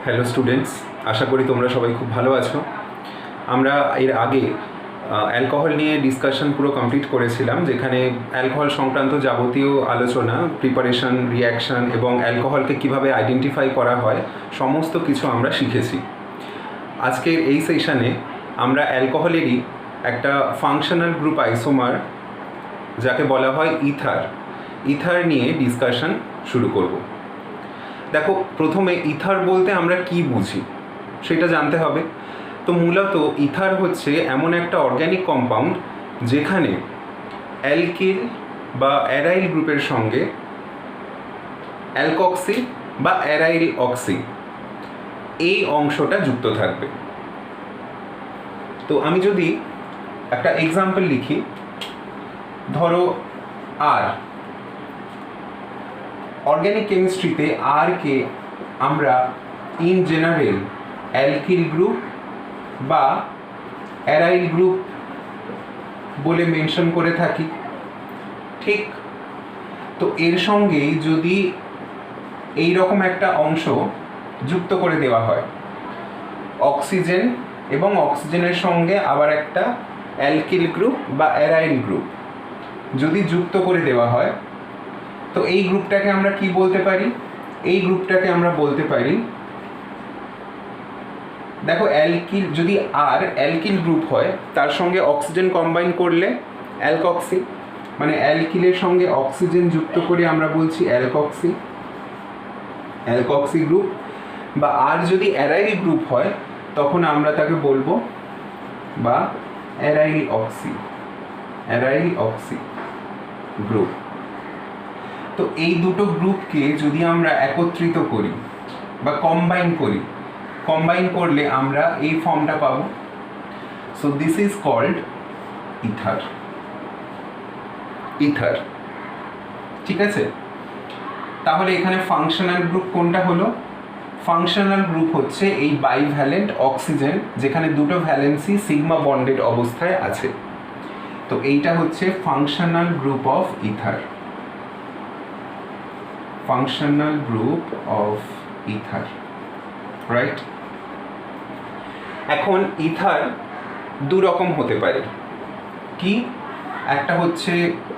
Hello students, আশা করি তোমরা সবাই খুব ভালো আছো। আমরা এর আগে অ্যালকোহল নিয়ে ডিসকাশন পুরো কমপ্লিট করেছিলাম, যেখানে অ্যালকোহল সংক্রান্ত যাবতীয় আলোচনা, প্রিপারেশন, রিঅ্যাকশন এবং অ্যালকোহলকে কিভাবে আইডেন্টিফাই করা হয় সমস্ত কিছু আমরা শিখেছি। আজকের এই সেশনে আমরা অ্যালকোহলেরই একটা ফাংশনাল গ্রুপ আইসোমার, যাকে বলা হয় ইথার নিয়ে ডিসকাশন শুরু করব। দেখো, প্রথমে ইথার বলতে আমরা কি বুঝি সেটা জানতে হবে। তো মূলত ইথার হচ্ছে এমন একটা অর্গ্যানিক কম্পাউন্ড যেখানে অ্যালকিল বা অ্যারাইল গ্রুপের সঙ্গে অ্যালকক্সি বা অ্যারাইল অক্সি এই অংশটা যুক্ত থাকবে। তো আমি যদি একটা এক্সাম্পল লিখি, ধরো আর অর্গ্যানিক কেমিস্ট্রিতে আর কে আমরা ইন জেনারেল অ্যালকিল গ্রুপ বা অ্যারাইল গ্রুপ বলে মেনশন করে থাকি, ঠিক? তো এর সঙ্গেই যদি এই রকম একটা অংশ যুক্ত করে দেওয়া হয়, অক্সিজেন এবং অক্সিজেনের সঙ্গে আবার একটা অ্যালকিল গ্রুপ বা অ্যারাইল গ্রুপ যদি যুক্ত করে দেওয়া হয়, তো এই গ্রুপটাকে আমরা কি বলতে পারি? এই গ্রুপটাকে আমরা বলতে পারি, দেখো, অ্যালকিল যদি আর অ্যালকিল গ্রুপ হয়, তার সঙ্গে অক্সিজেন কম্বাইন করলে অ্যালকক্সি, মানে অ্যালকিলের সঙ্গে অক্সিজেন যুক্ত করে আমরা বলছি অ্যালকক্সি গ্রুপ। বা আর যদি অ্যারাইল গ্রুপ হয়, তখন আমরা তাকে বলবো বা অ্যারাইল অক্সি গ্রুপ। তো এই দুটো গ্রুপকে যদি আমরা একত্রিত করি বা কম্বাইন করলে আমরা এই ফর্মটা পাবো। So this is called ether. ঠিক আছে? তাহলে এখানে ফাংশনাল গ্রুপ কোনটা হলো? ফাংশনাল গ্রুপ হচ্ছে এই বাইভ্যালেন্ট অক্সিজেন, যেখানে দুটো ভ্যালেন্সি সিগমা বন্ডেড অবস্থায় আছে। তো এইটা হচ্ছে functional group of ether. Functional group of ether, right? এখন ইথার দু রকম হতে পারে। কি? একটা হচ্ছে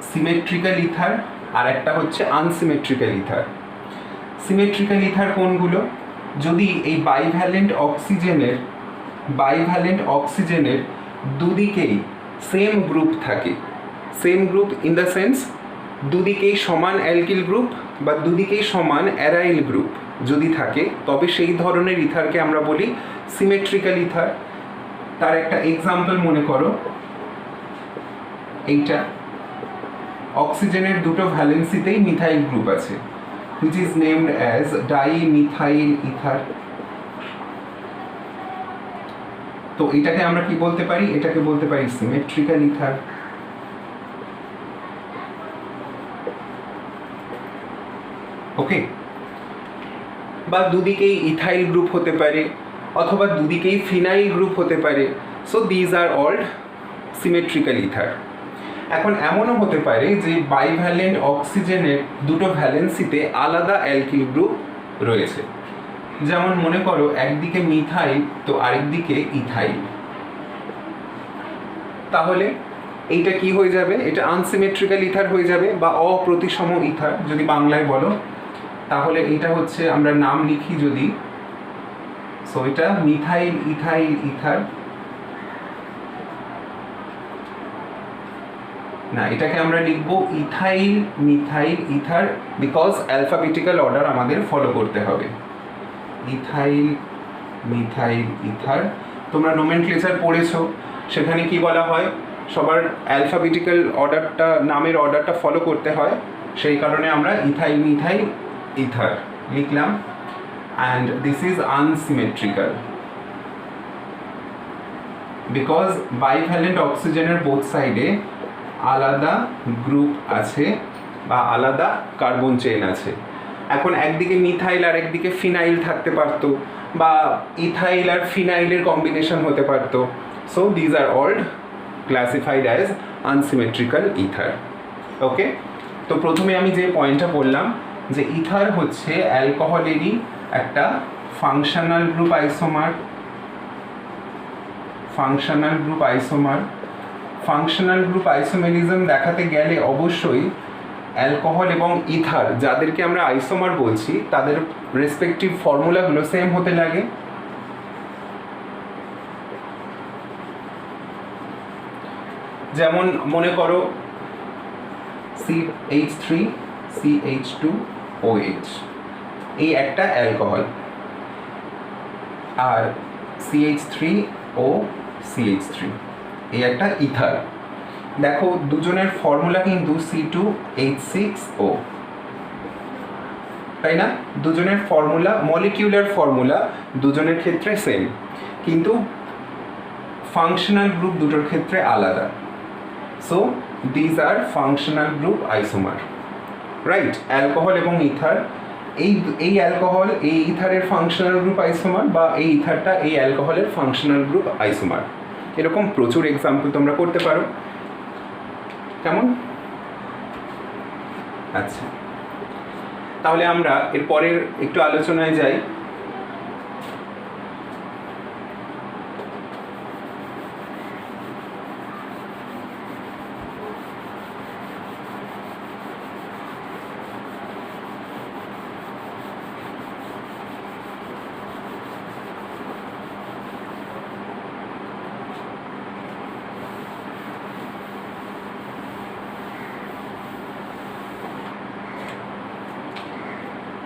সিমেট্রিক্যাল ইথার আর একটা হচ্ছে আনসিমেট্রিক্যাল ইথার। সিমেট্রিক্যাল ইথার কোনগুলো? যদি এই বাইভ্যালেন্ট অক্সিজেনের দুদিকেই সেম গ্রুপ থাকে, same group in the sense দুদিকেই সমান অ্যালকিল গ্রুপ বা দুদিকেই সমান অ্যারাইল গ্রুপ যদি থাকে, তবে সেই ধরনের ইথারকে আমরা বলি সিমেট্রিক্যাল ইথার। তার একটা এক্সাম্পল মনে করো, এইটা অক্সিজেনের দুটো ভ্যালেন্সিতেই মিথাইল গ্রুপ আছে, which is named as dimethyl ether। তো এটাকে আমরা কি বলতে পারি? এটাকে বলতে পারি সিমেট্রিক্যাল ইথার। ওকে? বা দুদিকেই ইথাইল গ্রুপ হতে পারে, অথবা দুদিকেই ফিনাইল গ্রুপ হতে পারে। So these are all symmetrical ether. এখন এমনও হতে পারে যে বাইভ্যালেন্ট অক্সিজেনের দুটো ভ্যালেন্সিতে আলাদা অ্যালকিল গ্রুপ রয়েছে, যেমন মনে করো একদিকে মিথাইল তো আরেকদিকে ইথাইল। তাহলে এইটা কি হয়ে যাবে? এটা আনসিমেট্রিক্যাল ইথার হয়ে যাবে বা অপ্রতিসম ইথার যদি বাংলায় বলো। তাহলে এটা হচ্ছে, আমরা নাম লিখি যদি, সো এটা মিথাইল ইথাইল ইথার না, এটাকে আমরা লিখবো ethyl methyl ether, because alphabetical order আমাদের ফলো করতে হবে। Ethyl methyl ether. তোমরা নোমেনক্লেচার পড়েছো, সেখানে কি বলা হয়? সবার অ্যালফাবেটিক্যাল অর্ডারটা, নামের অর্ডারটা ফলো করতে হয়। সেই কারণে আমরা ইথাইল মিথাইল ইথার লিখলাম। And this is unsymmetrical because bivalent অক্সিজেনের বোথ সাইডে আলাদা গ্রুপ আছে বা আলাদা কার্বন চেইন আছে। এখন একদিকে মিথাইল আর একদিকে ফিনাইল থাকতে পারতো, বা ইথাইল আর ফিনাইলের কম্বিনেশন হতে পারতো। So these are all classified as unsymmetrical ether. Okay? তো প্রথমে আমি যে পয়েন্টটা বললাম যে ইথার হচ্ছে অ্যালকোহলেরই একটা functional group isomer, functional group isomer. Functional group isomerism দেখাতে গেলে অবশ্যই অ্যালকোহল এবং ইথার যাদেরকে আমরা আইসোমার বলছি তাদের রেসপেক্টিভ ফর্মুলাগুলো সেম হতে লাগে। যেমন মনে করো CH3CH2OH এই একটা অ্যালকোহল, আর CH3OCH3 এই একটা ইথার। দেখো দুজনের ফর্মুলা কিন্তু C2H6O, তাই না? দুজনের ফর্মুলা, মলিকিউলার ফর্মুলা দুজনের ক্ষেত্রে সেম, কিন্তু ফাংশনাল গ্রুপ দুটোর ক্ষেত্রে আলাদা। So these R functional group isomer, right? Alcohol এবং ইথার, এই অ্যালকোহল এই ইথারের ফাংশনাল গ্রুপ আইসোমার, বা এই ইথারটা এই অ্যালকোহলের ফাংশনাল গ্রুপ আইসোমার। এরকম প্রচুর এক্সাম্পল তোমরা করতে পারো। কেমন? আচ্ছা, তাহলে আমরা এর পরের একটু আলোচনায় যাই।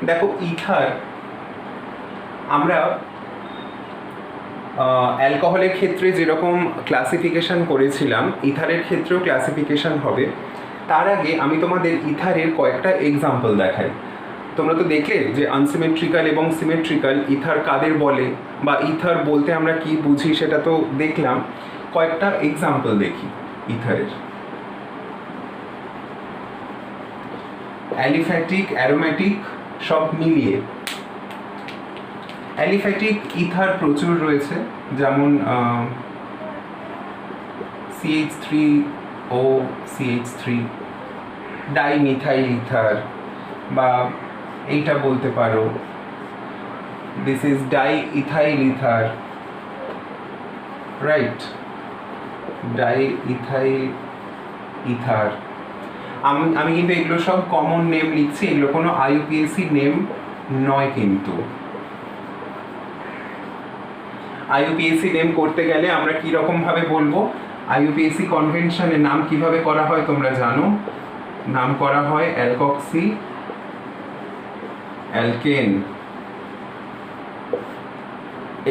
দেখো ইথার আমরা অ্যালকোহলের ক্ষেত্রে যেরকম ক্লাসিফিকেশন করেছিলাম ইথারের ক্ষেত্রেও ক্লাসিফিকেশন হবে। তার আগে আমি তোমাদের ইথারের কয়েকটা এক্সাম্পল দেখাই। তোমরা তো দেখলে যে আনসিমেট্রিক্যাল এবং সিমেট্রিক্যাল ইথার কাদের বলে, বা ইথার বলতে আমরা কি বুঝি সেটা তো দেখলাম। কয়েকটা এক্সাম্পল দেখি ইথারের। অ্যালিফ্যাটিক, অ্যারোম্যাটিক সব মিলিয়ে অ্যালিফ্যাটিক ইথার প্রচুর রয়েছে, যেমন CH3O CH3, ডাইমিথাইল ইথার, বা এইটা বলতে পারো this is diethyl ether, right? Diethyl ether. আমি কিন্তু এগুলো সব কমন নেম লিখছি, এগুলো কোনো IUPAC নেম নয়। কিন্তু IUPAC নেম করতে গেলে আমরা কি রকম ভাবে বলবো? IUPAC কনভেনশনের নাম কিভাবে করা হয় তোমরা জানো, নাম করা হয় অ্যালকক্সি অ্যালকেন,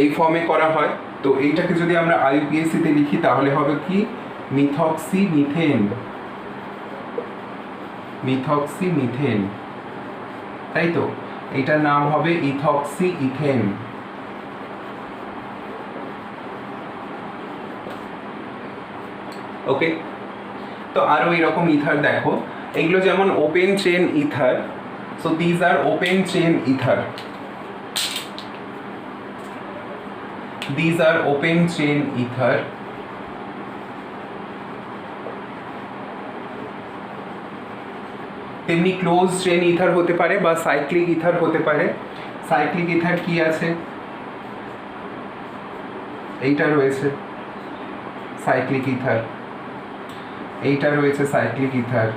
এই ফর্মে করা হয়। তো এইটাকে যদি আমরা IUPAC তে লিখি তাহলে হবে কি? মিথক্সি মিথেন, মিথক্সি মিথেন, তাই তো? এটার নাম হবে ইথক্সি ইথেন। ওকে, তো আরো এরকম ইথার দেখো, এগুলো যেমন open chain ether. So these R open chain ether, these are open chain ether. তেমনি ক্লোজ চেন ইথার হতে পারে বা সাইক্লিক ইথার হতে পারে। সাইক্লিক ইথার কি আছে? এইটা রয়েছে সাইক্লিক ইথার, এইটা রয়েছে সাইক্লিক ইথার।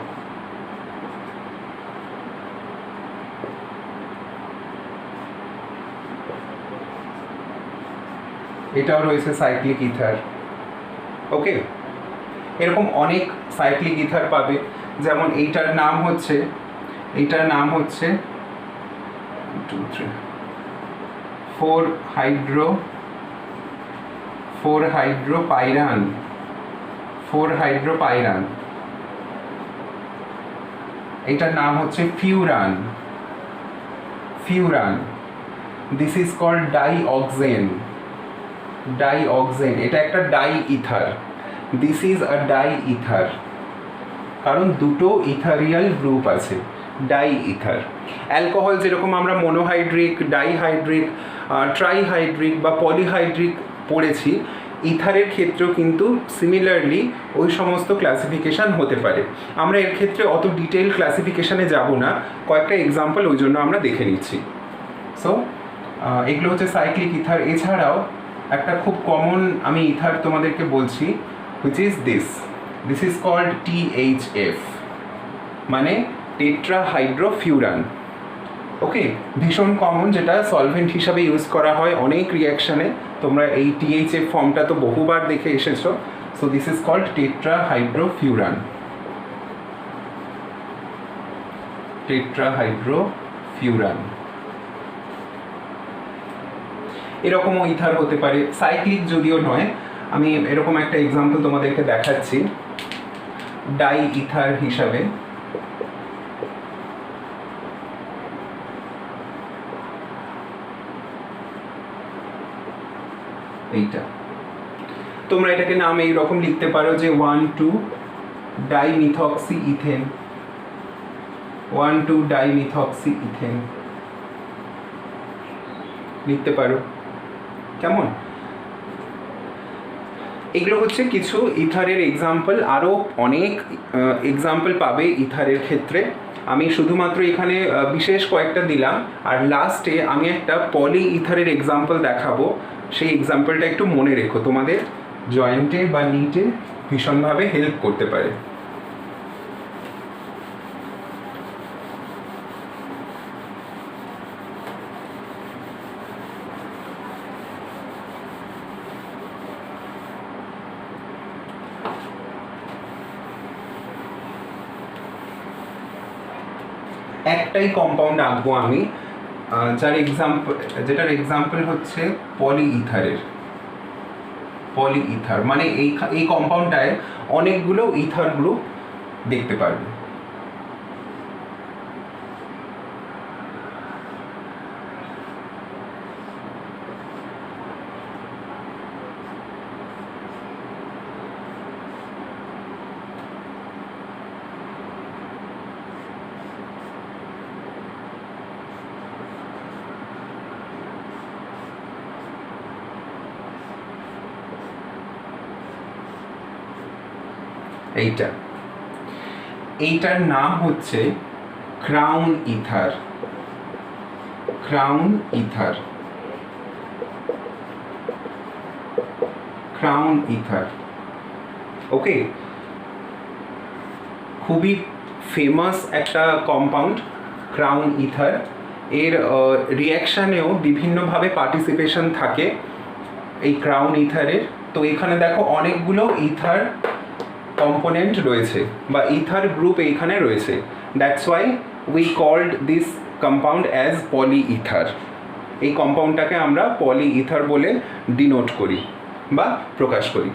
এটাও রয়েছে সাইক্লিক ইথার। ওকে, এরকম অনেক সাইক্লিক ইথার পাবে। যেমন এইটার নাম হচ্ছে 4-হাইড্রোপাইরান, এটার নাম হচ্ছে furan. This is called dioxane. এটা একটা diether. This is a diether, কারণ দুটো ইথারিয়াল গ্রুপ আছে, ডাই ইথার। অ্যালকোহল যেরকম আমরা মনোহাইড্রিক, ডাইহাইড্রিক, ট্রাইহাইড্রিক বা পলিহাইড্রিক পড়েছি, ইথারের ক্ষেত্রেও কিন্তু সিমিলারলি ওই সমস্ত ক্লাসিফিকেশান হতে পারে। আমরা এর ক্ষেত্রে অত ডিটেল ক্লাসিফিকেশানে যাব না, কয়েকটা এক্সাম্পল ওই জন্য আমরা দেখে নিচ্ছি। সো এগুলো হচ্ছে সাইক্লিক ইথার। এছাড়াও একটা খুব কমন আমি ইথার তোমাদেরকে বলছি, which is this is called THF, মানে টেট্রাহাইড্রোফিউরান। ওকে, ভীষণ কমন, যেটা সলভেন্ট হিসাবে ইউজ করা হয় অনেক রিয়াকশানে। তোমরা এই THF ফর্মটা তো বহুবার দেখে এসেছো। So this is called tetrahydrofuran. Tetrahydrofuran এরকমও ইথার হতে পারে, সাইক্লিক যদিও নয়। আমি এরকম একটা এক্সাম্পল তোমাদেরকে দেখাচ্ছি ডাই ইথার হিসাবে। এইটা তোমরা এটাকে নাম এইরকম লিখতে পারো যে 1,2-ডাইমিথক্সি ইথেন, 1,2-ডাইমিথক্সি ইথেন লিখতে পারো। কেমন? এগুলো হচ্ছে কিছু ইথারের এক্সাম্পল। আরও অনেক এক্সাম্পল পাবে ইথারের ক্ষেত্রে। আমি শুধুমাত্র এখানে বিশেষ কয়েকটা দিলাম, আর লাস্টে আমি একটা পলি ইথারের এক্সাম্পল দেখাবো। সেই এক্সাম্পলটা একটু মনে রেখো, তোমাদের জয়েন্টে বা নিটে ভীষণভাবে হেল্প করতে পারে। একটাই কম্পাউন্ড আঁকবো আমি, যেটার এক্সাম্পল হচ্ছে পলি ইথার। মানে এই কম্পাউন্ডটায় অনেকগুলো ইথার গ্রুপ দেখতে পারবে। এইটার নাম হচ্ছে ক্রাউন ইথার। ওকে, খুবই ফেমাস একটা কম্পাউন্ড ক্রাউন ইথার। এর রিয়াকশানেও বিভিন্নভাবে পার্টিসিপেশন থাকে এই ক্রাউন ইথারের। তো এখানে দেখো অনেকগুলো ইথার কম্পোনেন্ট রয়েছে বা ইথার গ্রুপ এইখানে রয়েছে। That's why we called this compound as polyether. এই কম্পাউন্ডটাকে আমরা পলি ইথার বলে ডিনোট করি বা প্রকাশ করি।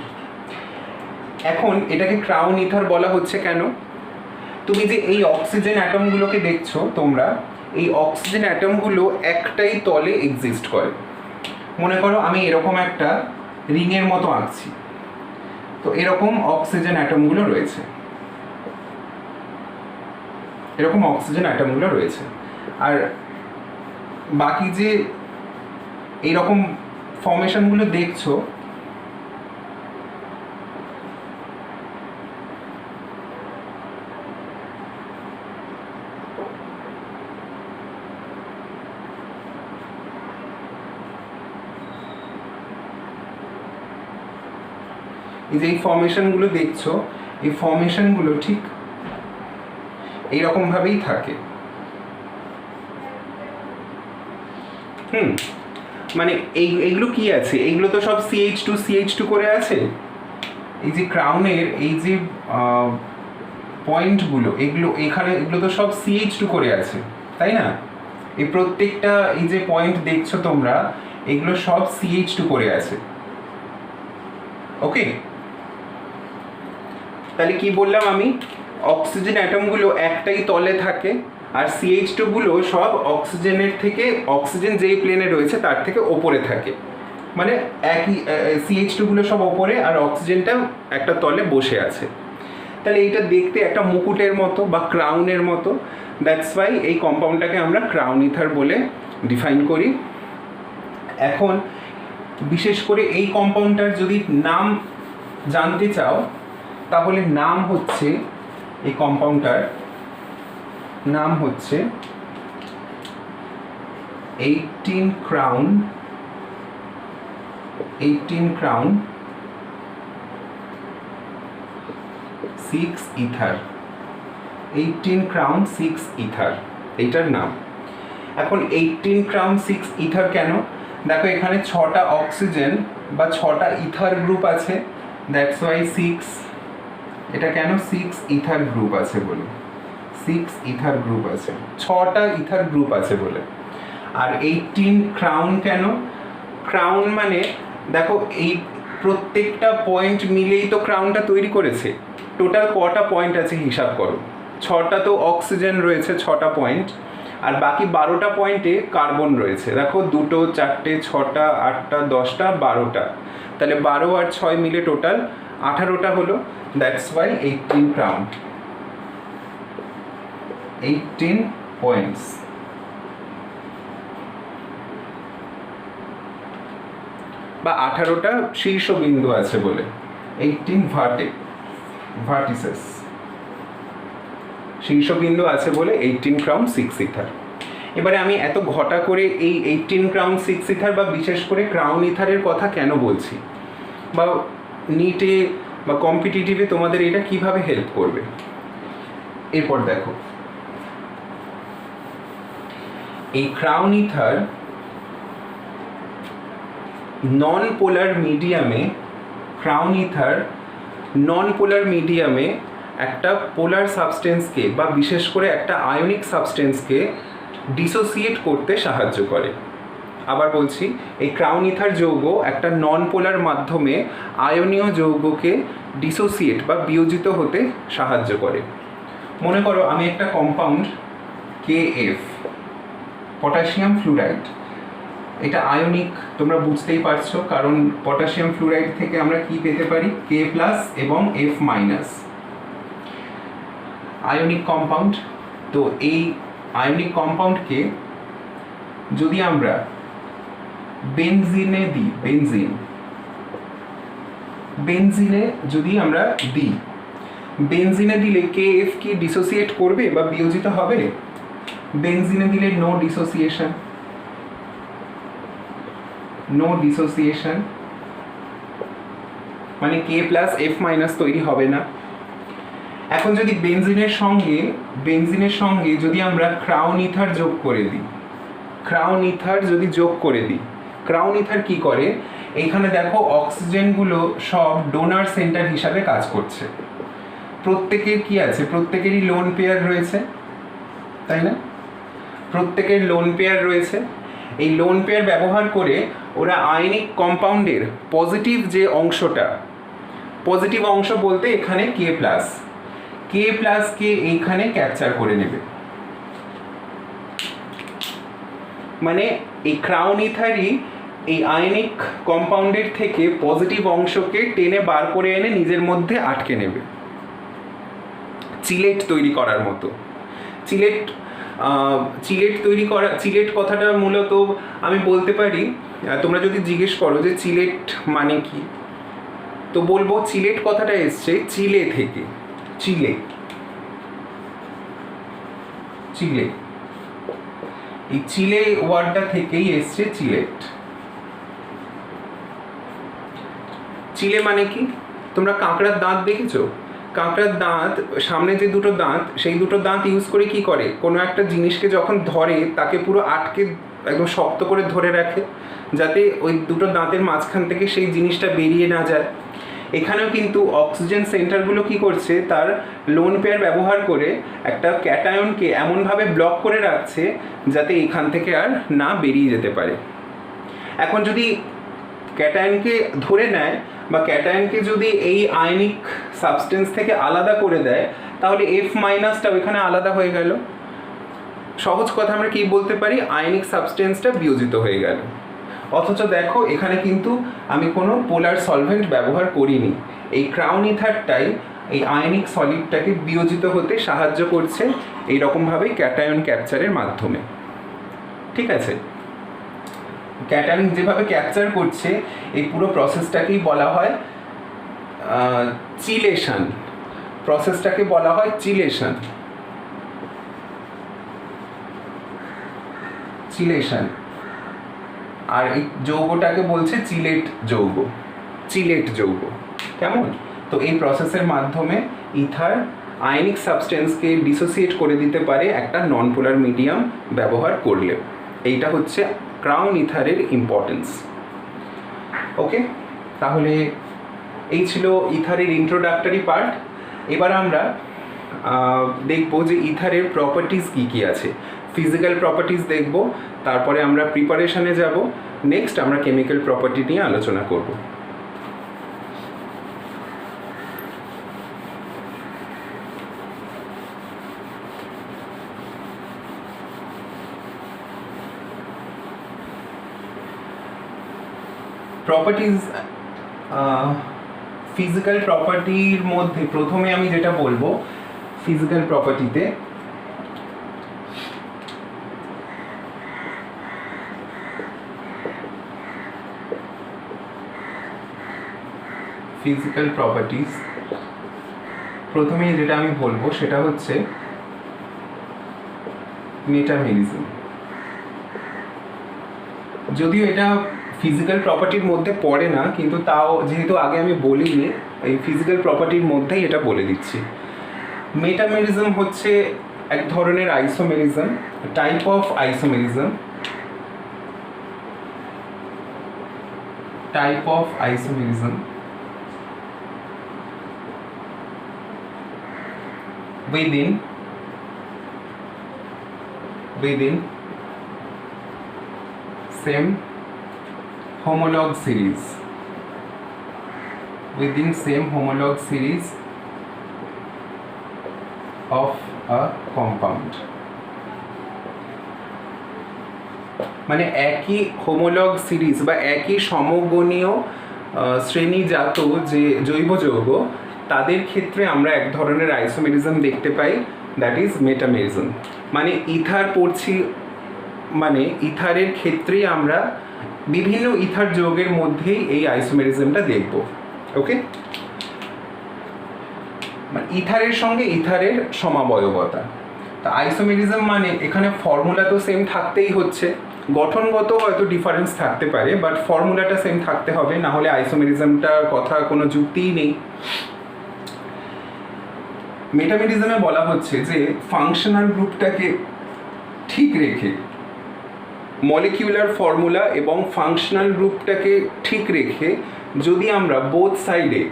এখন এটাকে ক্রাউন ইথার বলা হচ্ছে কেন? তুমি যে এই অক্সিজেন অ্যাটমগুলোকে দেখছো তোমরা, এই অক্সিজেন অ্যাটমগুলো একটাই তলে এক্সিস্ট করে। মনে করো আমি এরকম একটা রিংয়ের মতো আঁকছি, তো এরকম অক্সিজেন অ্যাটমগুলো রয়েছে, আর বাকি যে এইরকম ফর্মেশনগুলো দেখছো, এই যে এই ফর্মেশনগুলো দেখছো, এই ফর্মেশনগুলো ঠিক এইরকমভাবেই থাকে। মানে এইগুলো কি আছে? এইগুলো তো সব CH2 করে আছে। এই যে ক্রাউনের এই যে পয়েন্টগুলো, এগুলো তো সব CH2 করে আছে, তাই না? এই প্রত্যেকটা এই যে পয়েন্ট দেখছো তোমরা, এগুলো সব CH2 করে আছে। ওকে, তাহলে কি বললাম আমি? অক্সিজেন অ্যাটমগুলো একটাই তলে থাকে, আর CH2 গুলো সব অক্সিজেনের থেকে, অক্সিজেন যেই প্লেনে রয়েছে তার থেকে ওপরে থাকে। মানে একই CH2 গুলো সব ওপরে আর অক্সিজেনটা একটা তলে বসে আছে। তাহলে এইটা দেখতে একটা মুকুটের মতো বা ক্রাউনের মতো। দ্যাটস ওয়াই এই কম্পাউন্ডটাকে আমরা ক্রাউন ইথার বলে ডিফাইন করি। এখন বিশেষ করে এই কম্পাউন্ডটার যদি নাম জানতে চাও, তাহলে নাম হচ্ছে, এই কম্পাউন্ডটার নাম হচ্ছে 18 crown 6 ether 18 crown 6 ether এইটার নাম। এখন 18 crown 6 ether কেন? দেখো এখানে 6টা অক্সিজেন বা 6টা ইথার গ্রুপ আছে, দ্যাটস ওয়াই 6। এটা কেন 6 ইথার গ্রুপ আছে বলে, 6 ইথার গ্রুপ আছে, 6টা ইথার গ্রুপ আছে বলে। আর 18 ক্রাউন কেন? ক্রাউন মানে দেখো এই প্রত্যেকটা পয়েন্ট মিলেই তো ক্রাউনটা তৈরি করেছে। টোটাল কটা পয়েন্ট আছে হিসাব করো, 6টা তো অক্সিজেন রয়েছে 6টা পয়েন্ট, আর বাকি 12টা পয়েন্টে কার্বন রয়েছে। দেখো 2, 4, 6টা, 8টা, 10টা, 12টা, তাহলে 12 আর 6 মিলে টোটাল 18টা হলো, দ্যাটস ওয়াই 18 ক্রাউন, 18 পয়েন্টস। বা 18টা শীর্ষবিন্দু আছে বলে 18 ভার্টিসেস, শীর্ষবিন্দু আছে বলে 18 ক্রাউন 6 ইথার। এবারে আমি এত ঘটা করে এই 18 ক্রাউন 6 ইথার বা বিশেষ করে ক্রাউন ইথারের কথা কেন বলছি, বা নিটে বা কম্পিটিটিভে তোমাদের এটা কিভাবে হেল্প করবে এরপর দেখো। এই ক্রাউন ইথার নন পোলার মিডিয়ামে একটা পোলার সাবস্টেন্সকে বা বিশেষ করে একটা আয়নিক সাবস্টেন্সকে ডিসোসিয়েট করতে সাহায্য করে। আবার বলছি, এই ক্রাউন ইথার যৌগ একটা নন পোলার মাধ্যমে আয়নীয় যৌগকে ডিসোসিয়েট বা বিয়োজিত হতে সাহায্য করে। মনে করো আমি একটা কম্পাউন্ড KF, পটাশিয়াম ফ্লুরাইড, এটা আয়নিক, তোমরা বুঝতেই পারছো, কারণ পটাশিয়াম ফ্লুরাইড থেকে আমরা কি পেতে পারি, K+ এবং F-, আয়নিক কম্পাউন্ড। তো এই আয়নিক কম্পাউন্ডকে যদি আমরা বেনজিনে দিই, বেনজিনে যদি আমরা দিই, বেনজিনে দিলে KF কি ডিসোসিয়েট করবে বা বিয়োজিত হবে? বেনজিনে দিলে নো ডিসোসিয়েশন, মানে K+ F- তৈরি হবে না। এখন যদি বেনজিনের সঙ্গে যদি আমরা ক্রাউন ইথার যোগ করে দিই, ক্রাউন ইথার কি করে, এইখানে দেখো অক্সিজেনগুলো সব ডোনার সেন্টার হিসাবে কাজ করছে। প্রত্যেকের কি আছে, প্রত্যেকেরই লোন পেয়ার রয়েছে, তাই না? প্রত্যেকের লোন পেয়ার রয়েছে। এই লোন পেয়ার ব্যবহার করে ওরা আয়নিক কম্পাউন্ডের পজিটিভ যে অংশটা, পজিটিভ অংশ বলতে এখানে K+ কে এইখানে ক্যাপচার করে নেবে। মানে এই ক্রাউন ইথারই এই আয়নিক কম্পাউন্ডের থেকে পজিটিভ অংশকে টেনে বার করে এনে নিজের মধ্যে আটকে নেবে, চিলেট তৈরি করার মতো। চিলেট কথাটা মূলত আমি বলতে পারি, তোমরা যদি জিজ্ঞেস করো যে চিলেট মানে কি, তো বলবো চিলেট কথাটা এসছে চিলে থেকে, চিলে, এই চিলে ওয়ার্ডটা থেকেই এসছে চিলেট। চিলে মানে কি, তোমরা কাঁকড়ার দাঁত দেখেছো? কাঁকড়ার দাঁত, সামনে যে দুটো দাঁত, সেই দুটো দাঁত ইউজ করে কি করে, কোনো একটা জিনিসকে যখন ধরে তাকে পুরো আটকে একদম শক্ত করে ধরে রাখে, যাতে ওই দুটো দাঁতের মাঝখান থেকে সেই জিনিসটা বেরিয়ে না যায়। এখানেও কিন্তু অক্সিজেন সেন্টারগুলো কি করছে, তার লোন পেয়ার ব্যবহার করে একটা ক্যাটায়নকে এমনভাবে ব্লক করে রাখছে যাতে এখান থেকে আর না বেরিয়ে যেতে পারে। এখন যদি ক্যাটায়নকে ধরে নেয় বা ক্যাটায়নকে যদি এই আয়নিক সাবস্টেন্স থেকে আলাদা করে দেয়, তাহলে F- ওইখানে আলাদা হয়ে গেল। সহজ কথা আমরা কি বলতে পারি, আয়নিক সাবস্টেন্সটা বিয়োজিত হয়ে গেল। অথচ দেখো এখানে কিন্তু আমি কোনো পোলার সলভেন্ট ব্যবহার করিনি। এই ক্রাউন ইথারটাই এই আয়নিক সলিডটাকে বিয়োজিত হতে সাহায্য করছে এইরকমভাবে ক্যাটায়ন ক্যাপচারের মাধ্যমে। ঠিক আছে, ক্যাটায়ন যেভাবে ক্যাপচার করছে এই পুরো প্রসেসটাকেই বলা হয় চিলেশন। প্রসেসটাকে বলা হয় চিলেশন। আর এই যৌগটাকে বলছে চিলেট যৌগ। কেমন? তো এই প্রসেসের মাধ্যমে ইথার আয়নিক সাবস্টেন্সকে ডিসোসিয়েট করে দিতে পারে একটা নন পোলার মিডিয়াম ব্যবহার করলে। এইটা হচ্ছে ক্রাউন ইথারের ইম্পর্টেন্স। ওকে, তাহলে এই ছিল ইথারের ইন্ট্রোডাক্টরি পার্ট। এবার আমরা দেখব যে ইথারের প্রপার্টিজ কী কী আছে। ফিজিক্যাল প্রপার্টিজ দেখব, তারপরে আমরা প্রিপারেশনে যাব, নেক্সট আমরা কেমিক্যাল প্রপার্টি নিয়ে আলোচনা করব। প্রপার্টিজ, ফিজিক্যাল প্রপার্টির মধ্যে প্রথমে আমি যেটা বলবো, ফিজিক্যাল প্রপার্টিতে প্রথমেই যেটা আমি বলবো সেটা হচ্ছে মেটামেরিজম। যদিও এটা ফিজিক্যাল প্রপার্টির মধ্যে পড়ে না, কিন্তু তাও যেহেতু আগে আমি বলিনি, এই ফিজিক্যাল প্রপার্টির মধ্যেই এটা বলে দিচ্ছি। মেটামেরিজম হচ্ছে এক ধরনের isomerism, type of isomerism within same homolog series of a compound। মানে একই হোমোলগ সিরিজ বা একই সমগণীয় শ্রেণীজাত যে জৈব যৌগ, তাদের ক্ষেত্রে আমরা এক ধরনের আইসোমেরিজম দেখতে পাই, দ্যাট ইজ মেটামেরিজম। মানে ইথার পড়ছি, মানে ইথারের ক্ষেত্রেই আমরা বিভিন্ন ইথার যৌগের মধ্যেই এই আইসোমেরিজমটা দেখব। ওকে, মানে ইথারের সঙ্গে ইথারের সমাবয়বতা। তা আইসোমেরিজম মানে এখানে ফর্মুলা তো সেম থাকতেই হচ্ছে, গঠনগত হয়তো ডিফারেন্স থাকতে পারে, বাট ফর্মুলাটা সেম থাকতে হবে, না হলে আইসোমেরিজমটার কথা কোনো যুক্তিই নেই। মেটামেরিজমে বলা হচ্ছে যে ফাংশনাল গ্রুপটাকে ঠিক রেখে, মলিকিউলার ফর্মুলা এবং ফাংশনাল গ্রুপটাকে ঠিক রেখে যদি আমরা বোথ সাইডে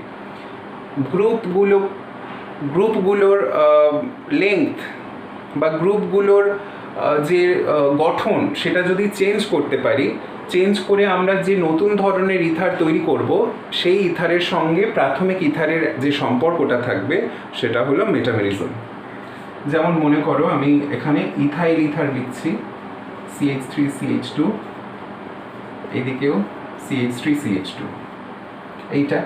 গ্রুপগুলোর লেংথ বা গ্রুপগুলোর যে গঠন সেটা যদি চেঞ্জ করতে পারি, চেঞ্জ করে আমরা যে নতুন ধরনের ইথার তৈরি করব, সেই ইথারের সঙ্গে প্রাথমিক ইথারের যে সম্পর্কটা থাকবে সেটা হলো মেটামেরিজম। যেমন মনে করো আমি এখানে ইথাইল ইথার লিখছি, CH3CH2, এদিকেও CH3CH2, এইটা।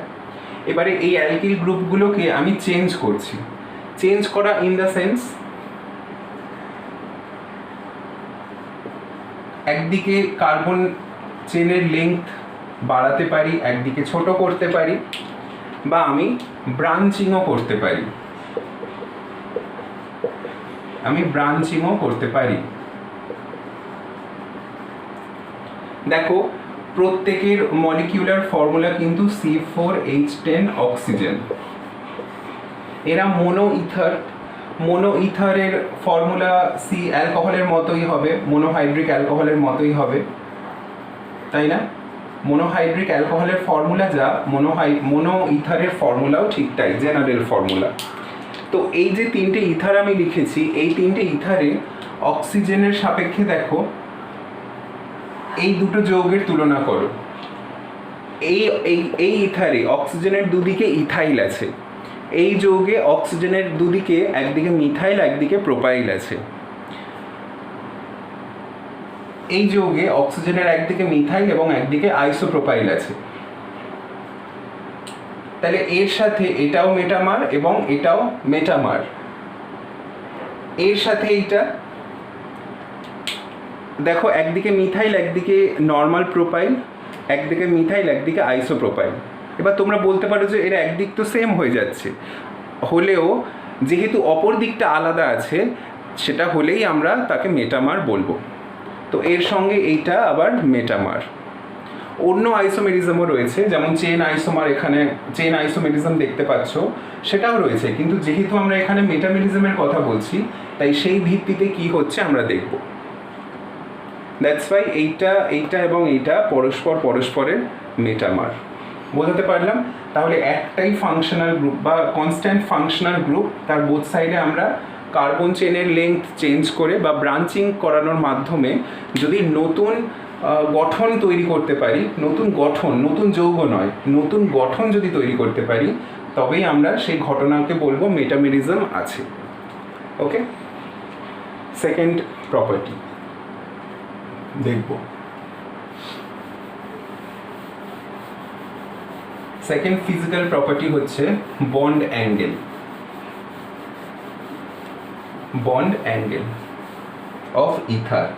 এবারে এই অ্যালকিল গ্রুপগুলোকে আমি চেঞ্জ করছি। চেঞ্জ করা ইন দ্য সেন্স, একদিকে কার্বন চেনের লেংথ বাড়াতে পারি, একদিকে ছোট করতে পারি, বা আমি ব্রাঞ্চিংও করতে পারি। দেখো প্রত্যেকের মলিকিউলার ফর্মুলা কিন্তু C4H10 অক্সিজেন। এরা মোনো ইথারের ফর্মুলা সি অ্যালকোহলের মতোই হবে, মোনোহাইড্রিক অ্যালকোহলের মতোই হবে, তাই না? মোনোহাইড্রিক অ্যালকোহলের ফর্মুলা যা, মোনো ইথারের ফর্মুলাও ঠিক তাই, জেনারেল ফর্মুলা। তো এই যে তিনটে ইথার আমি লিখেছি, এই তিনটে ইথারে অক্সিজেনের সাপেক্ষে দেখো এই দুটো যৌগের তুলনা করো। এই ইথারে অক্সিজেনের দুদিকে ইথাইল আছে, এই যৌগে অক্সিজেনের দুদিকে একদিকে মিথাইল একদিকে প্রোপাইল আছে। এই যৌগে অক্সিজেনের একদিকে মিথাইল এবং একদিকে আইসোপ্রোপাইল আছে। তাহলে এর সাথে এটাও মেটামার এবং এটাও মেটামার। এর সাথে এইটা দেখো, একদিকে মিথাইল একদিকে নর্মাল প্রোপাইল, একদিকে মিথাইল একদিকে আইসোপ্রোপাইল। এবার তোমরা বলতে পারো যে এর একদিক তো সেম হয়ে যাচ্ছে, হলেও যেহেতু অপর দিকটা আলাদা আছে, সেটা হলেই আমরা তাকে মেটামার বলবো। তো এর সঙ্গে এইটা আবার মেটামার। অন্য আইসোমেরিজমও রয়েছে, যেমন চেন আইসোমার, এখানে চেন আইসোমেরিজম দেখতে পাচ্ছ, সেটাও রয়েছে, কিন্তু যেহেতু আমরা এখানে মেটামেরিজমের কথা বলছি তাই সেই ভিত্তিতে কি হচ্ছে আমরা দেখব। দ্যাটস ওয়াই এইটা এবং এইটা পরস্পরের মেটামার। বোঝাতে পারলাম? তাহলে একটাই ফাংশনাল গ্রুপ বা কনস্ট্যান্ট ফাংশনাল গ্রুপ, তার বোথ সাইডে আমরা কার্বন চেনের লেংথ চেঞ্জ করে বা ব্রাঞ্চিং করানোর মাধ্যমে যদি নতুন গঠন তৈরি করতে পারি, নতুন যৌগ নয়, নতুন গঠন যদি তৈরি করতে পারি, তবেই আমরা সেই ঘটনাকে বলবো মেটামেরিজম আছে। ওকে, সেকেন্ড প্রপার্টি দেখব। সেকেন্ড ফিজিক্যাল প্রপার্টি হচ্ছে বন্ড অ্যাঙ্গেল অফ ইথার।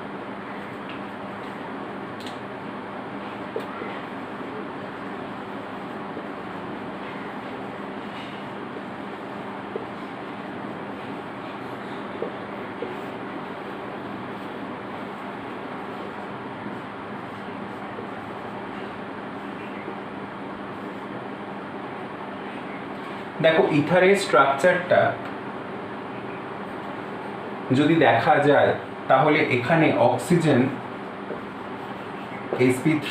দেখো, ইথারের স্ট্রাকচারটা যদি দেখা যায় তাহলে এখানে অক্সিজেন sp3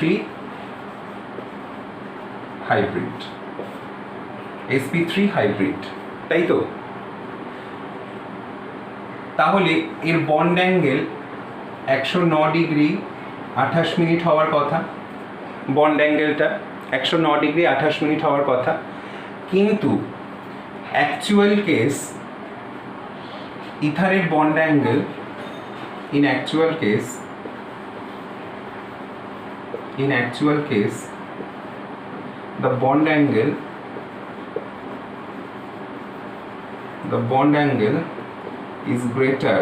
হাইব্রিড, তাই তো? তাহলে এর বন্ড অ্যাঙ্গেল 109 ডিগ্রি 28 মিনিট হওয়ার কথা, বন্ড অ্যাঙ্গেলটা 109 ডিগ্রি 28 মিনিট হওয়ার কথা, কিন্তু অ্যাকচুয়াল কেস ইথারের bond angle in actual case the bond angle is greater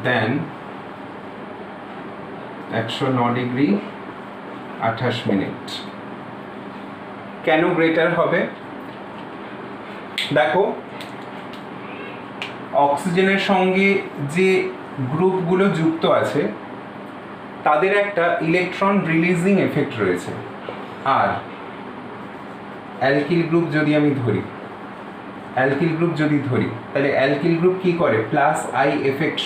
than 109 degree 28 minute. কেন গ্রেটার হবে? দেখো, অক্সিজেনের সঙ্গে যে গ্রুপগুলো যুক্ত আছে তাদের একটা ইলেকট্রন রিলিজিং এফেক্ট রয়েছে, আর অ্যালকিল গ্রুপ যদি ধরি তাহলে অ্যালকিল গ্রুপ কি করে? প্লাস আই এফেক্ট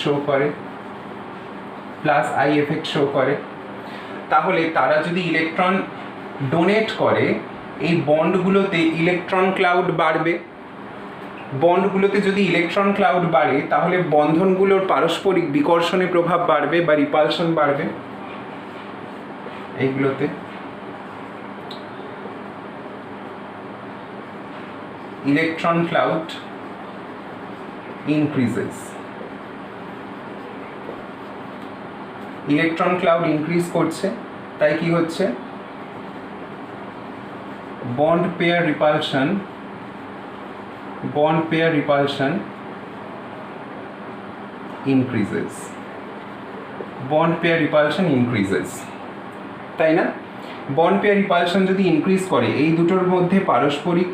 শো করে। তাহলে তারা যদি ইলেকট্রন ডোনেট করে, এই বন্ডগুলোতে ইলেকট্রন ক্লাউড বাড়বে। বন্ডগুলোতে যদি ইলেকট্রন ক্লাউড বাড়ে তাহলে বন্ধনগুলোর পারস্পরিক বিকর্ষণে প্রভাব বাড়বে বা রিপালশন বাড়বে এইগুলোতে। ইলেকট্রন ক্লাউড ইনক্রিজ করছে, তাই কি হচ্ছে? বন্ড পেয়ার রিপালশন increases, তাই না? বন্ড পেয়ার রিপালশন যদি ইনক্রিজ করে, এই দুটোর মধ্যে পারস্পরিক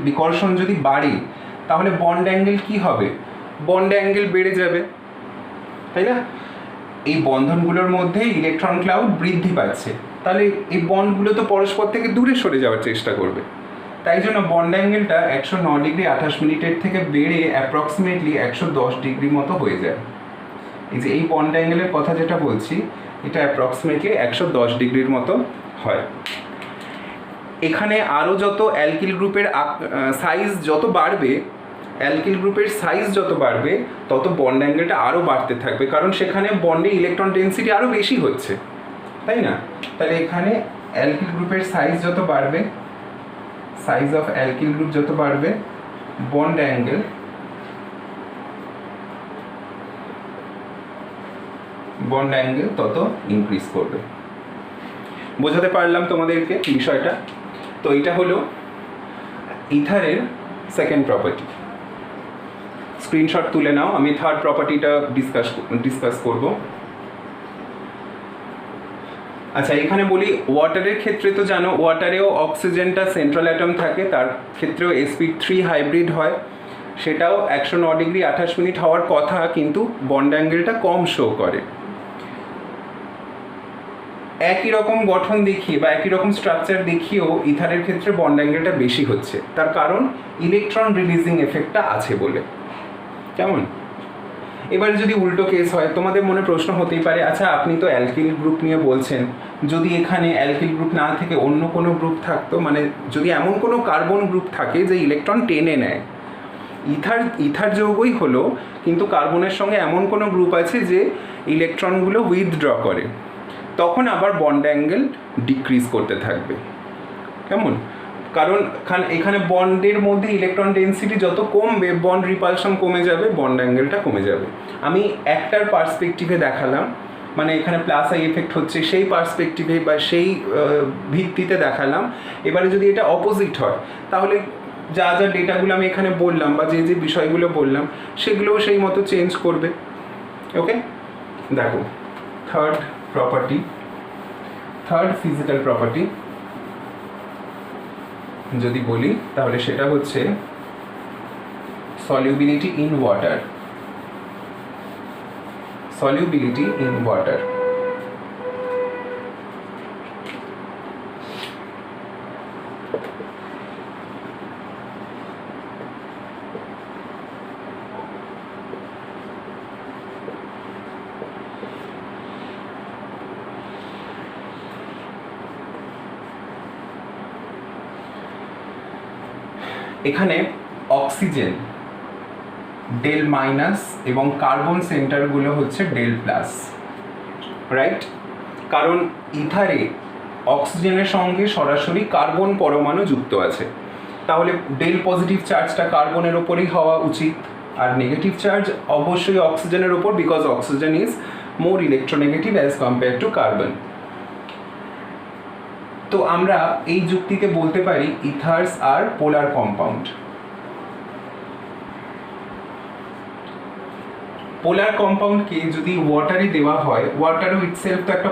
বিকর্ষণ যদি বাড়ে, তাহলে বন্ড অ্যাঙ্গেল কি হবে? বন্ড অ্যাঙ্গেল বেড়ে যাবে, তাই না? এই বন্ধনগুলোর মধ্যে ইলেকট্রন ক্লাউড বৃদ্ধি পাচ্ছে, তাহলে এই বন্ডগুলো তো পরস্পর থেকে দূরে সরে যাওয়ার চেষ্টা করবে। তাই জন্য বন্ড অ্যাঙ্গেলটা 109 ডিগ্রি 28 মিনিটের থেকে বেড়ে অ্যাপ্রক্সিমেটলি 110 ডিগ্রি মতো হয়ে যায়। এই যে এই বন্ড অ্যাঙ্গেলের কথা যেটা বলছি, এটা অ্যাপ্রক্সিমেটলি 110 ডিগ্রির মতো হয়। এখানে আরও যত অ্যালকিল গ্রুপের সাইজ যত বাড়বে তত বন্ড অ্যাঙ্গেলটা আরও বাড়তে থাকবে, কারণ সেখানে বন্ডে ইলেকট্রন ডেন্সিটি আরও বেশি হচ্ছে, তাই না? তাহলে এখানে অ্যালকিল গ্রুপের সাইজ যত বাড়বে, সাইজ অফ অ্যালকিল গ্রুপ যত বাড়বে, বন্ড অ্যাঙ্গেল তত ইনক্রিজ করবে। বোঝাতে পারলাম তোমাদেরকে বিষয়টা? তো এটা হলো ইথারের সেকেন্ড প্রপার্টি। স্ক্রিনশট তুলে নাও, আমি থার্ড প্রপার্টিটা ডিসকাস করব। আচ্ছা, এখানে বলি ওয়াটারের ক্ষেত্রে তো জানো, ওয়াটারেও অক্সিজেনটা সেন্ট্রাল অ্যাটম থাকে, তার ক্ষেত্রেও sp3 হাইব্রিড হয়। সেটাও 109 ডিগ্রি 28 মিনিট হওয়ার কথা, কিন্তু বন্ড অ্যাঙ্গেলটা কম শো করে। একই রকম গঠন দেখিয়ে বা একই রকম স্ট্রাকচার দেখিয়েও ইথারের ক্ষেত্রে বন্ড অ্যাঙ্গেলটা বেশি হচ্ছে, তার কারণ ইলেকট্রন রিলিজিং এফেক্টটা আছে বলে। কেমন? এবার যদি উল্টো কেস হয়, তোমাদের মনে প্রশ্ন হতেই পারে, আচ্ছা আপনি তো অ্যালকিল গ্রুপ নিয়ে বলছেন, যদি এখানে অ্যালকিল গ্রুপ না থেকে অন্য কোনো গ্রুপ থাকতো, মানে যদি এমন কোনো কার্বন গ্রুপ থাকে যে ইলেকট্রন টেনে নেয়, ইথার যৌগই হলো, কিন্তু কার্বনের সঙ্গে এমন কোনো গ্রুপ আছে যে ইলেকট্রনগুলো উইথড্র করে, তখন আবার বন্ড অ্যাঙ্গেল ডিক্রিজ করতে থাকবে। কেমন? কারণ এখানে বন্ডের মধ্যে ইলেকট্রন ডেন্সিটি যত কমবে, বন্ড রিপালশন কমে যাবে, বন্ড অ্যাঙ্গেলটা কমে যাবে। আমি একটার পার্সপেক্টিভে দেখালাম, মানে এখানে প্লাস আই এফেক্ট হচ্ছে সেই পার্সপেক্টিভে বা সেই ভিত্তিতে দেখালাম। এবারে যদি এটা অপোজিট হয়, তাহলে যা যা ডেটাগুলো আমি এখানে বললাম বা যে যে বিষয়গুলো বললাম সেগুলোও সেই মতো চেঞ্জ করবে। ওকে, দেখো থার্ড ফিজিক্যাল প্রপার্টি যদি বলি, তাহলে সেটা হচ্ছে সলিউবিলিটি ইন ওয়াটার। এখানে অক্সিজেন ডেল মাইনাস এবং কার্বন সেন্টারগুলো হচ্ছে ডেল প্লাস, রাইট? কারণ ইথারে অক্সিজেনের সঙ্গে সরাসরি কার্বন পরমাণু যুক্ত আছে, তাহলে ডেল পজিটিভ চার্জটা কার্বনের ওপরেই হওয়া উচিত, আর নেগেটিভ চার্জ অবশ্যই অক্সিজেনের ওপর, because oxygen is more electronegative as compare two carbon. তো আমরা এই যুক্তিতে বলতে পারি ইথার্স আর পোলার কম্পাউন্ড। পোলার কম্পাউন্ডকে যদি ওয়াটারে দেওয়া হয়, ওয়াটারও ইটসেলফ তো একটা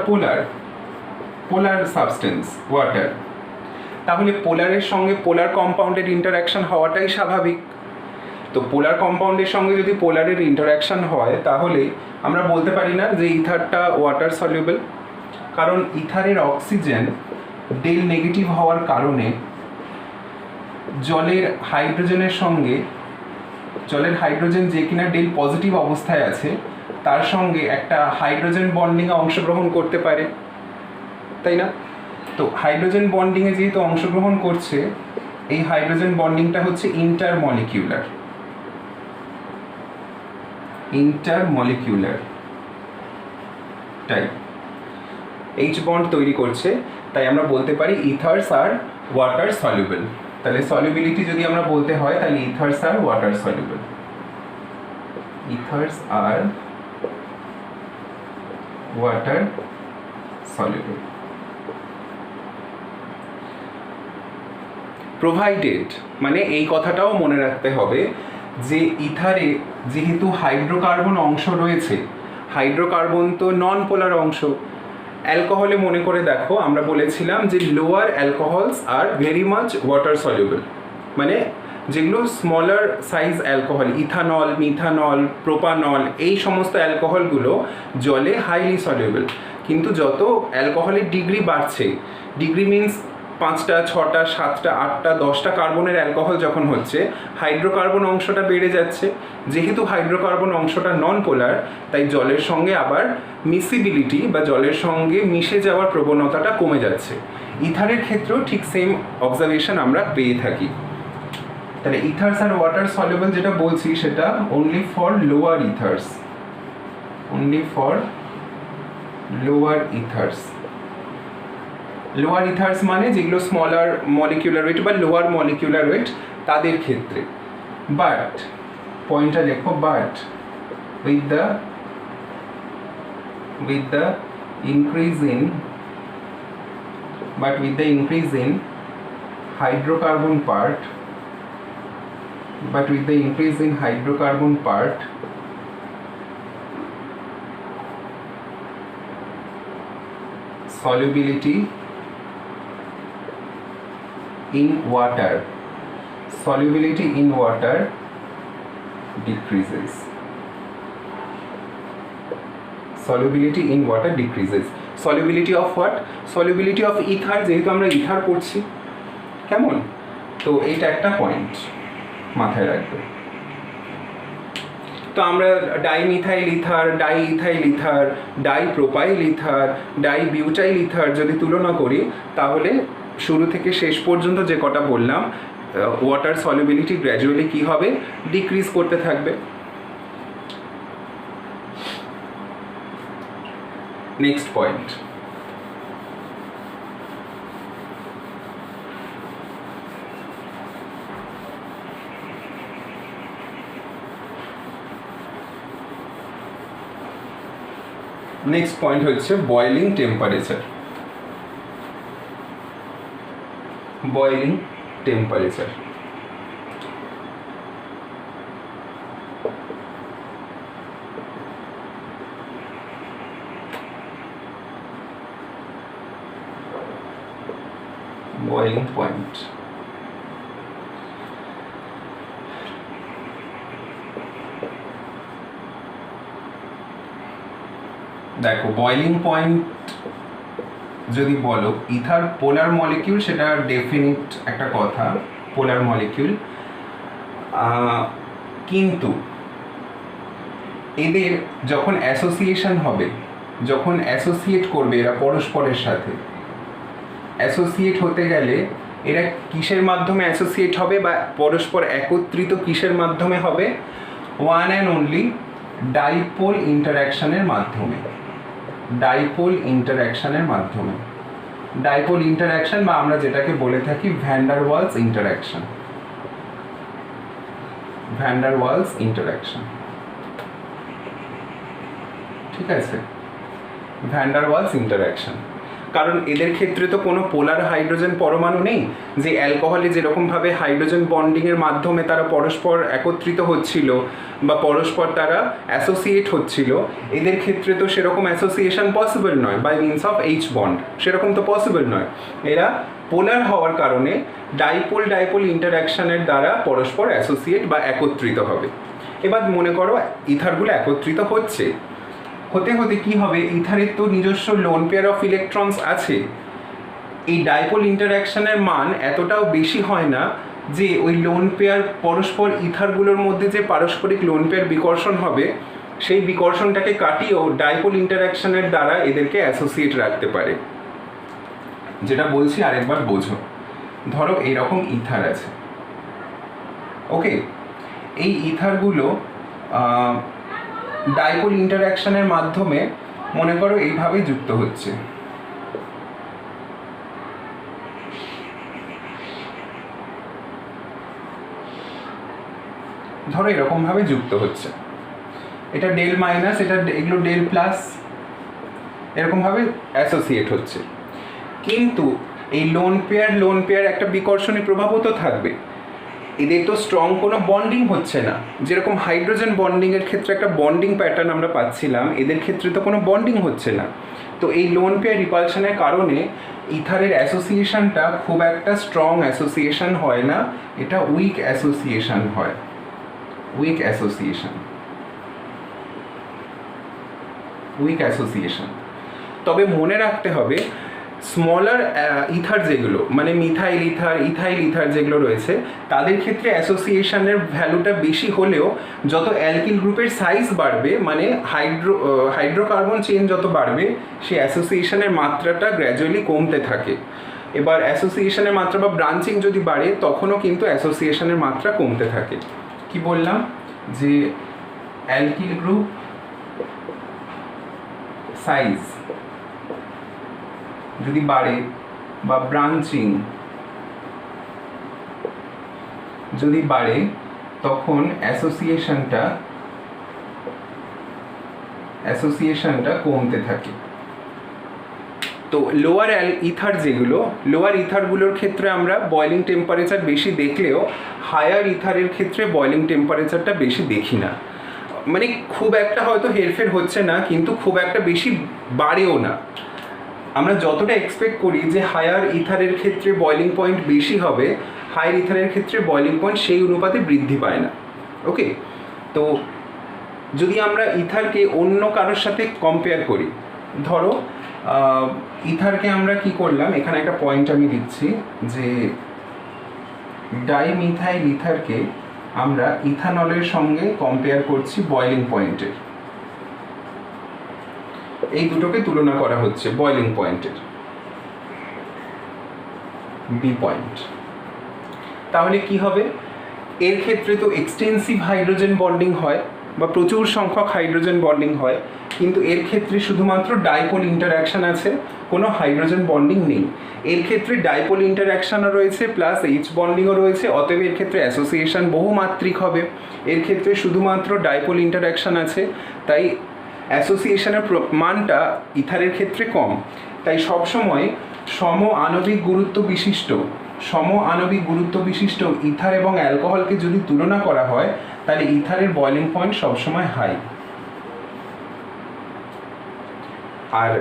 পোলার সাবস্টেন্স ওয়াটার, তাহলে পোলারের সঙ্গে পোলার কম্পাউন্ডের ইন্টারাকশন হওয়াটাই স্বাভাবিক। তো পোলার কম্পাউন্ডের সঙ্গে যদি পোলারের ইন্টারাকশন হয়, তাহলে আমরা বলতে পারি না যে ইথারটা ওয়াটার সলিউবল, কারণ ইথারের অক্সিজেন ডেল নেগেটিভ হওয়ার কারণে জলের হাইড্রোজেন যে কিনা ডেল পজিটিভ অবস্থায় আছে, তার সঙ্গে একটা হাইড্রোজেন বন্ডিংয়ে অংশগ্রহণ করতে পারে, তাই না? তো হাইড্রোজেন বন্ডিংয়ে যেহেতু অংশগ্রহণ করছে, এই হাইড্রোজেন বন্ডিংটা হচ্ছে ইন্টারমলিকিউলার টাইপ, এইচ বন্ড তৈরি করছে, তাই আমরা বলতে পারি ইথার্স আর ওয়াটার সলিউবল। তাহলে সলিউবিলিটি যদি আমরা বলতে হয়, তাহলে ইথার্স আর ওয়াটার সলিউবল, প্রোভাইডেড, মানে এই কথাটাও মনে রাখতে হবে যে ইথারে যেহেতু হাইড্রোকার্বন অংশ রয়েছে, হাইড্রোকার্বন তো নন পোলার অংশ। অ্যালকোহলে মনে করে দেখো, আমরা বলেছিলাম যে lower alcohols are very much water soluble, মানে যেগুলো smaller size alcohol, ethanol, methanol, propanol, এই সমস্ত অ্যালকোহলগুলো জলে হাইলি সলিউবল। কিন্তু যত অ্যালকোহলের ডিগ্রি বাড়ছে, ডিগ্রি মিনস 5টা 6টা 7টা 8টা 10টা কার্বনের অ্যালকোহল যখন হচ্ছে, হাইড্রোকার্বন অংশটা বেড়ে যাচ্ছে। যেহেতু হাইড্রোকার্বন অংশটা নন পোলার, তাই জলের সঙ্গে আবার মিসিবিলিটি বা জলের সঙ্গে মিশে যাওয়ার প্রবণতাটা কমে যাচ্ছে। ইথারের ক্ষেত্রেও ঠিক সেম অবজারভেশন আমরা পেয়ে থাকি। তাহলে ইথার্স আর ওয়াটার সলিউবল যেটা বলছি, সেটা অনলি ফর লোয়ার ইথার্স মানে যেগুলো স্মলার মলিকিউলার ওয়েট বা লোয়ার মলিকিউলার ওয়েট, তাদের ক্ষেত্রে। বাট পয়েন্টটা লেখো, but with the increase in hydrocarbon part, solubility in water decreases. Solubility in water decreases. Solubility of what? Solubility of ether, যেহেতু আমরা ether পড়ছি, কেমন? তো এইটা একটা পয়েন্ট মাথায় রাখবে। তো আমরা dimethyl ether, diethyl ether, dipropyl ether, dibutyl ether যদি তুলনা করি, তাহলে শুরু থেকে শেষ পর্যন্ত যে কটা বললাম, ওয়াটার সলিবিলিটি গ্র্যাজুয়ালি কী হবে? ডিক্রিজ করতে থাকবে। নেক্সট পয়েন্ট, নেক্সট পয়েন্ট হচ্ছে boiling temperature. Boiling temperature boiling point. দেখো, বয়েলিং পয়েন্ট যদি বলো, ইথার পোলার মলিকিউল, সেটা ডেফিনিট একটা কথা, পোলার মলিকিউল, কিন্তু এদের যখন অ্যাসোসিয়েশন হবে, যখন অ্যাসোসিয়েট করবে এরা পরস্পরের সাথে, অ্যাসোসিয়েট হতে গেলে এরা কিসের মাধ্যমে অ্যাসোসিয়েট হবে বা পরস্পর একত্রিত কিসের মাধ্যমে হবে? ওয়ান অ্যান্ড অনলি ডাইপোল ইন্টারঅ্যাকশনের মাধ্যমে। ডাইপোল ইন্টারঅ্যাকশনের মাধ্যমে, ডাইপোল ইন্টারঅ্যাকশন বা আমরা যেটাকে বলে থাকি van der Waals interaction. Van der Waals interaction, ঠিক আছে? ভ্যান ডার ওয়ালস ইন্টারঅ্যাকশন, কারণ এদের ক্ষেত্রে তো কোনো পোলার হাইড্রোজেন পরমাণু নেই, যে অ্যালকোহলে যেরকমভাবে হাইড্রোজেন বন্ডিংয়ের মাধ্যমে তারা পরস্পর একত্রিত হচ্ছিল বা পরস্পর তারা অ্যাসোসিয়েট হচ্ছিল, এদের ক্ষেত্রে তো সেরকম অ্যাসোসিয়েশন পসিবল নয় by means of H bond, সেরকম তো পসিবল নয়। এরা পোলার হওয়ার কারণে ডাইপোল ডাইপোল ইন্টারঅ্যাকশনের দ্বারা পরস্পর অ্যাসোসিয়েট বা একত্রিত হবে। এবার মনে করো ইথারগুলো একত্রিত হচ্ছে, হতে হতে কি হবে? ইথারের তো নিজস্ব লোন পেয়ার অফ ইলেকট্রনস আছে। এই ডাইপোল ইন্টারঅ্যাকশনের মান এতটাও বেশি হয় না যে ওই লোন পেয়ার পরস্পর ইথারগুলোর মধ্যে যে পারস্পরিক লোন পেয়ার বিকর্ষণ হবে, সেই বিকর্ষণটাকে কাটিয়েও ডাইপোল ইন্টারঅ্যাকশনের দ্বারা এদেরকে অ্যাসোসিয়েট রাখতে পারে। যেটা বলছি আরেকবার বোঝো। ধরো এইরকম ইথার আছে, ওকে? এই ইথারগুলো ডাইপোল ইন্টারঅ্যাকশনের মাধ্যমে মনে করো এইভাবে যুক্ত হচ্ছে। ধরো এরকমভাবে যুক্ত হচ্ছে, এটা ডেল মাইনাস, এগুলো ডেল প্লাস, এরকমভাবে অ্যাসোসিয়েট হচ্ছে। কিন্তু এই লোন পেয়ার একটা বিকর্ষণী প্রভাবও তো থাকবে। এদের তো স্ট্রং কোনো বন্ডিং হচ্ছে না, যেরকম হাইড্রোজেন বন্ডিংয়ের ক্ষেত্রে একটা বন্ডিং প্যাটার্ন আমরা পাচ্ছিলাম, এদের ক্ষেত্রে তো কোনো বন্ডিং হচ্ছে না। তো এই লোন পেয়ার রিপালশনের কারণে ইথারের অ্যাসোসিয়েশনটা খুব একটা স্ট্রং অ্যাসোসিয়েশন হয় না, এটা উইক অ্যাসোসিয়েশন হয়, উইক অ্যাসোসিয়েশন, উইক অ্যাসোসিয়েশন। তবে মনে রাখতে হবে, স্মলার ইথার যেগুলো, মানে মিথাইল ইথার, ইথাইল ইথার যেগুলো রয়েছে, তাদের ক্ষেত্রে অ্যাসোসিয়েশনের ভ্যালুটা বেশি হলেও যত অ্যালকিল গ্রুপের সাইজ বাড়বে, মানে হাইড্রোকার্বন চেইন যত বাড়বে, সেই অ্যাসোসিয়েশনের মাত্রাটা গ্র্যাজুয়ালি কমতে থাকে। এবার অ্যাসোসিয়েশনের মাত্রা বা ব্রাঞ্চিং যদি বাড়ে, তখনও কিন্তু অ্যাসোসিয়েশনের মাত্রা কমতে থাকে। কি বললাম? যে অ্যালকিল গ্রুপ সাইজ যদি বাড়ে বা ব্রাঞ্চিং যদি বাড়ে, তখন অ্যাসোসিয়েশনটা কমতে থাকে। তো লোয়ার ইথার যেগুলো, লোয়ার ইথারগুলোর ক্ষেত্রে আমরা বয়েলিং টেম্পারেচার বেশি দেখলেও হায়ার ইথারের ক্ষেত্রে বয়েলিং টেম্পারেচারটা বেশি দেখি না। মানে খুব একটা হয়তো হেরফের হচ্ছে না, কিন্তু খুব একটা বেশি বাড়েও না। আমরা যতটা এক্সপেক্ট করি যে হায়ার ইথারের ক্ষেত্রে বয়েলিং পয়েন্ট বেশি হবে, হায়ার ইথারের ক্ষেত্রে বয়েলিং পয়েন্ট সেই অনুপাতে বৃদ্ধি পায় না। ওকে, তো যদি আমরা ইথারকে অন্য কারোর সাথে কম্পেয়ার করি, ধরো ইথারকে আমরা কি করলাম, এখানে একটা পয়েন্ট আমি দিচ্ছি যে ডাইমিথাইল ইথারকে আমরা ইথানলের সঙ্গে কম্পেয়ার করছি বয়লিং পয়েন্টের। এই দুটোকে তুলনা করা হচ্ছে বয়লিং পয়েন্টের, বি পয়েন্ট। তাহলে কি হবে, এর ক্ষেত্রে তো এক্সটেন্সিভ হাইড্রোজেন বন্ডিং হয় বা প্রচুর সংখ্যক হাইড্রোজেন বন্ডিং হয়, কিন্তু এর ক্ষেত্রে শুধুমাত্র ডাইপোল ইন্টারঅ্যাকশন আছে, কোনো হাইড্রোজেন বন্ডিং নেই। এর ক্ষেত্রে ডাইপোল ইন্টারঅ্যাকশনও রয়েছে প্লাস এইচ বন্ডিংও রয়েছে, অতএব এর ক্ষেত্রে অ্যাসোসিয়েশন বহুমাত্রিক হবে। এর ক্ষেত্রে শুধুমাত্র ডাইপোল ইন্টারঅ্যাকশন আছে, তাই অ্যাসোসিয়েশনের মানটা ইথারের ক্ষেত্রে কম। তাই সবসময় সম আণবিক গুরুত্ব বিশিষ্ট ইথার এবং অ্যালকোহলকে যদি তুলনা করা হয়, তাহলে ইথারের বয়লিং পয়েন্ট সবসময় হাই, আর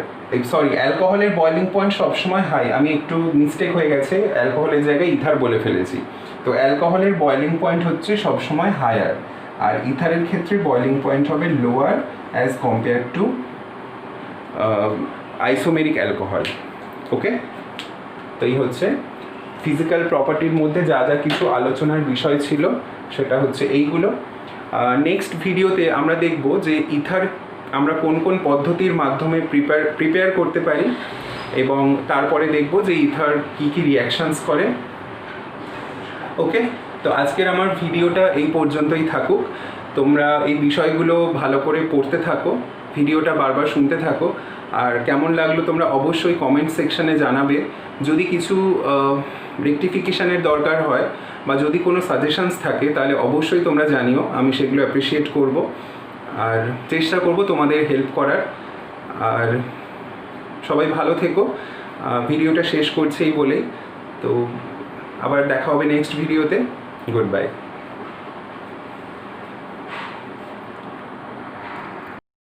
অ্যালকোহলের বয়লিং পয়েন্ট সবসময় হাই। আমি একটু মিস্টেক হয়ে গেছে, অ্যালকোহলের জায়গায় ইথার বলে ফেলেছি। তো অ্যালকোহলের বয়লিং পয়েন্ট হচ্ছে সবসময় হায়ার, আর ইথারের ক্ষেত্রে বয়লিং পয়েন্ট হবে lower as compare to isomeric alcohol. Okay, তো এই হচ্ছে ফিজিক্যাল প্রপার্টির মধ্যে যা যা কিছু আলোচনার বিষয় ছিল সেটা হচ্ছে এইগুলো। নেক্সট ভিডিওতে আমরা দেখব যে ইথার আমরা কোন কোন পদ্ধতির মাধ্যমে প্রিপেয়ার করতে পারি, এবং তারপরে দেখব যে ইথার কী কী রিয়াকশানস করে। ওকে, তো আজকের আমার ভিডিওটা এই পর্যন্তই থাকুক। তোমরা এই বিষয়গুলো ভালো করে পড়তে থাকো, ভিডিওটা বারবার শুনতে থাকো, আর কেমন লাগলো তোমরা অবশ্যই কমেন্ট সেকশানে জানাবে। যদি কিছু রেকটিফিকেশানের দরকার হয় বা যদি কোনো সাজেশানস থাকে তাহলে অবশ্যই তোমরা জানিও, আমি সেগুলো অ্যাপ্রিসিয়েট করব আর চেষ্টা করব তোমাদের হেল্প করার। আর সবাই ভালো থেকো, ভিডিওটা শেষ করছি এই বলেই। তো আবার দেখা হবে নেক্সট ভিডিওতে। Good bye.